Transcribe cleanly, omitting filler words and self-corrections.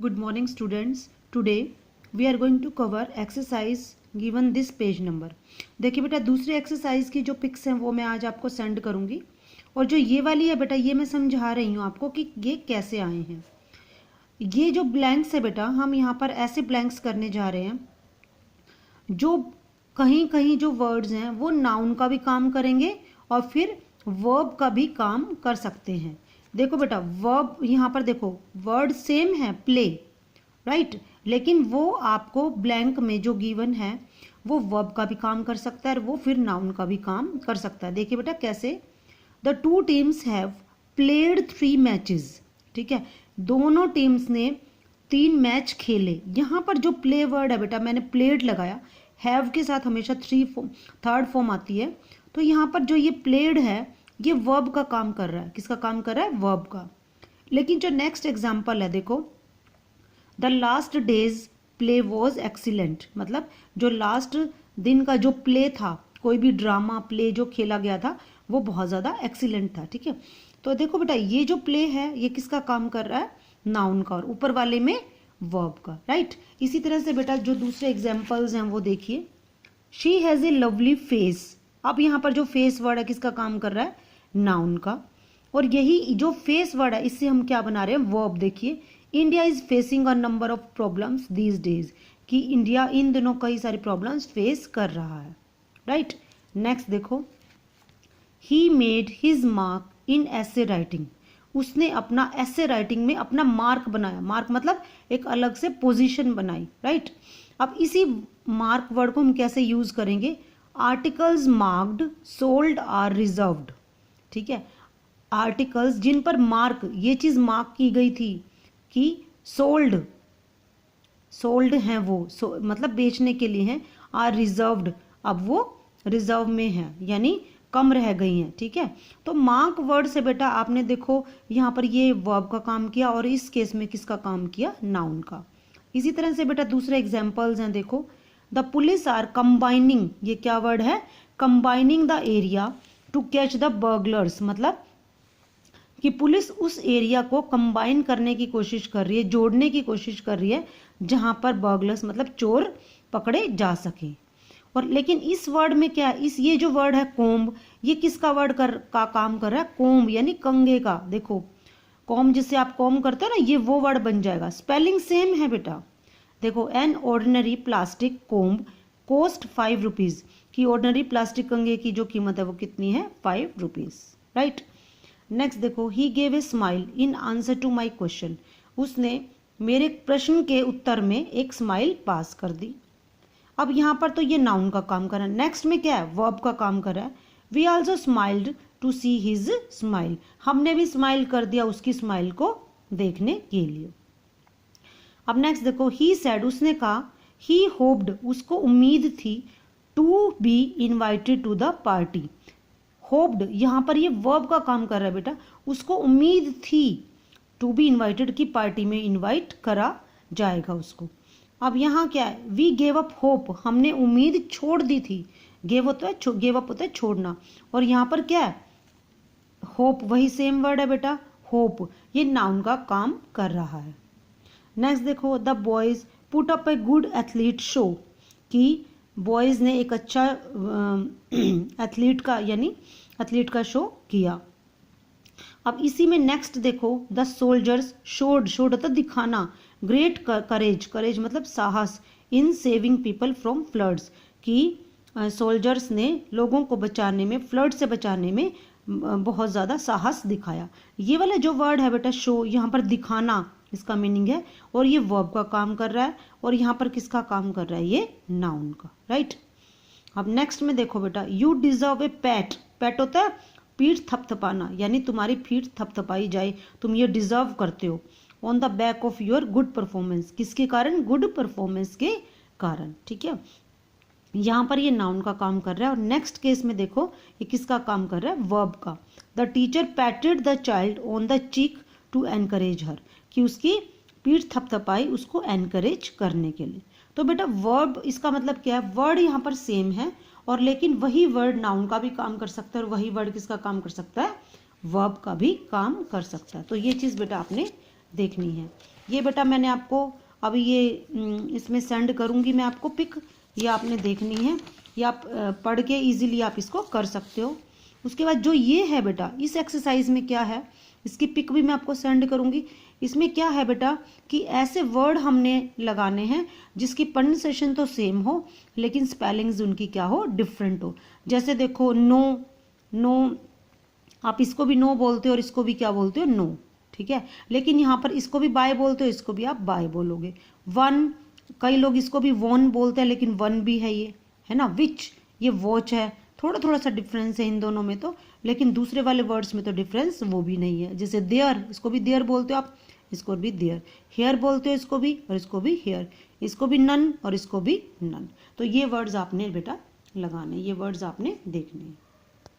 Good morning students. Today we are going to cover exercise given this page number. देखिए बेटा दूसरे exercise की जो पिक्स हैं वो मैं आज आपको सेंड करूंगी और जो ये वाली है बेटा ये मैं समझा रही हूँ आपको कि ये कैसे आए हैं। ये जो ब्लैंक्स है बेटा हम यहाँ पर ऐसे ब्लैंक्स करने जा रहे हैं जो कहीं कहीं जो वर्ड्स हैं वो नाउन का भी काम करेंगे और फिर वर्ब का भी काम कर सकते हैं। देखो बेटा वर्ब यहाँ पर देखो वर्ड सेम है प्ले राइट, लेकिन वो आपको ब्लैंक में जो गिवन है वो वर्ब का भी काम कर सकता है और वो फिर नाउन का भी काम कर सकता है। देखिए बेटा कैसे, the two teams have played 3 matches. ठीक है, दोनों टीम्स ने 3 मैच खेले। यहाँ पर जो प्ले वर्ड है बेटा मैंने प्लेड लगाया, हैव के साथ हमेशा थर्ड फॉर्म आती है, तो यहाँ पर जो ये प्लेड है ये वर्ब का काम कर रहा है। किसका काम कर रहा है? वर्ब का। लेकिन जो नेक्स्ट एग्जाम्पल है देखो, the last days play was excellent, मतलब जो लास्ट दिन का जो प्ले था, कोई भी ड्रामा प्ले जो खेला गया था वो बहुत ज़्यादा एक्सीलेंट था। ठीक है, तो देखो बेटा ये जो प्ले है ये किसका काम कर रहा है? नाउन का, और ऊपर वाले में वर्ब का। राइट, इसी तरह से बेटा जो दूसरे एग्जाम्पल्स हैं वो देखिए, she has a lovely face. अब यहाँ पर जो फेस वर्ड है किसका काम कर रहा है? नाउन का। और यही जो फेस वर्ड है इससे हम क्या बना रहे हैं? वर्ब। देखिए, India is facing a number of problems these days, कि इंडिया इन दिनों कई सारी प्रॉब्लम्स फेस कर रहा है। राइट, नेक्स्ट देखो, he made his mark in ऐसे राइटिंग, उसने अपना ऐसे राइटिंग में अपना मार्क बनाया। मार्क मतलब एक अलग से पोजीशन बनाई। राइट, अब इसी मार्क वर्ड को हम कैसे यूज करेंगे? Articles marked sold or reserved. ठीक है, आर्टिकल्स जिन पर मार्क ये चीज मार्क की गई थी कि सोल्ड हैं वो मतलब बेचने के लिए हैं, आर रिजर्व्ड अब वो रिजर्व में है यानी कम रह गई हैं। ठीक है, तो मार्क वर्ड से बेटा आपने देखो यहाँ पर ये वर्ब का काम किया और इस केस में किसका काम किया? नाउन का। इसी तरह से बेटा दूसरे एग्जाम्पल्स हैं देखो, द पुलिस आर कंबाइनिंग, ये क्या वर्ड है? Combining the area to catch the burglars, मतलब कि पुलिस उस एरिया को कंबाइन करने की कोशिश कर रही है, जोड़ने की कोशिश कर रही है जहां पर बर्गलर्स मतलब चोर पकड़े जा सके। और लेकिन इस वर्ड में क्या है? ये जो वर्ड है कोम्ब, ये किसका वर्ड का काम कर रहा है? कोम्ब यानी कंगे का। देखो कोम्ब जिससे आप कोम्ब करते हो ना, ये वो वर्ड बन जाएगा। स्पेलिंग सेम है बेटा। देखो, an ordinary plastic comb cost 5 rupees, कि ऑर्डिनरी प्लास्टिक कंगे की जो कीमत है वो कितनी है? 5 रुपीज। राइट, नेक्स्ट देखो, he gave a smile in answer to my question, उसने मेरे प्रश्न के उत्तर में एक स्माइल पास कर दी। अब यहाँ पर तो ये नाउन का काम कर रहा है, नेक्स्ट में क्या है? वर्ब का काम कर रहा है। We also smiled to see his smile, हमने भी स्माइल कर दिया उसकी स्माइल को देखने के लिए। अब नेक्स्ट देखो, ही सेड, उसने कहा, ही होप्ड, उसको उम्मीद थी, to be invited to the party. Hoped यहाँ पर ये वर्ब का काम कर रहा है बेटा, उसको उम्मीद थी टू बी इन्वाइटेड की पार्टी में इन्वाइट करा जाएगा उसको। अब यहाँ क्या है? वी गेव अप होप, हमने उम्मीद छोड़ दी थी। गेव होता है छोड़ना, और यहाँ पर क्या है? होप, वही सेम वर्ड है बेटा होप, ये नाउन का काम कर रहा है। नेक्स्ट देखो, the boys put up a good athlete show, कि बॉयज ने एक अच्छा एथलीट का शो किया। अब इसी में नेक्स्ट देखो, द सोल्जर्स शोड होता दिखाना, ग्रेट करेज मतलब साहस, इन सेविंग पीपल फ्रॉम फ्लड्स, कि सोल्जर्स ने लोगों को बचाने में, फ्लड से बचाने में बहुत ज़्यादा साहस दिखाया। ये वाला जो वर्ड है बेटा शो, यहाँ पर दिखाना इसका मीनिंग है और ये वर्ब का काम कर रहा है, और यहाँ पर किसका काम कर रहा है? ये नाउन का। राइट, अब नेक्स्ट में देखो बेटा, you deserve A PAT, PAT होता है पीठ थपथपाना, यानी तुम्हारी पीठ थपथपाई जाए, तुम ये डिजर्व करते हो। On the back of your good performance, किसके कारण? गुड परफॉर्मेंस के कारण। ठीक है, यहाँ पर ये नाउन का काम कर रहा है। और नेक्स्ट केस में देखो ये किसका काम कर रहा है? वर्ब का। The teacher patted the child on the cheek to encourage her, कि उसकी पीठ थपथपाई उसको एनकरेज करने के लिए। तो बेटा वर्ब इसका मतलब क्या है? वर्ड यहाँ पर सेम है, और लेकिन वही वर्ड नाउन का भी काम कर सकता है और वही वर्ड किसका काम कर सकता है? वर्ब का भी काम कर सकता है। तो ये चीज़ बेटा आपने देखनी है। ये बेटा मैंने आपको अभी ये इसमें सेंड करूँगी मैं आपको पिक, ये आपने देखनी है। ये आप पढ़ के इजीली आप इसको कर सकते हो। उसके बाद जो ये है बेटा, इस एक्सरसाइज में क्या है, इसकी पिक भी मैं आपको सेंड करूँगी। इसमें क्या है बेटा कि ऐसे वर्ड हमने लगाने हैं जिसकी प्रोनाउंसिएशन तो सेम हो लेकिन स्पेलिंग्स उनकी क्या हो, डिफरेंट हो। जैसे देखो नो, नो आप इसको भी नो बोलते हो और इसको भी क्या बोलते हो, नो, ठीक है। लेकिन यहाँ पर इसको भी बाय बोलते हो, इसको भी आप बाय बोलोगे। वन, कई लोग इसको भी वन बोलते हैं लेकिन वन भी है ये, है ना। विच, ये वॉच है, थोड़ा थोड़ा सा डिफरेंस है इन दोनों में तो, लेकिन दूसरे वाले वर्ड्स में तो डिफरेंस वो भी नहीं है। जैसे देयर, इसको भी देयर बोलते हो आप, इसको भी देयर। हेयर बोलते हो इसको भी और इसको भी हेयर। इसको भी नन और इसको भी नन। तो ये वर्ड्स आपने बेटा लगाने, ये वर्ड्स आपने देखने हैं।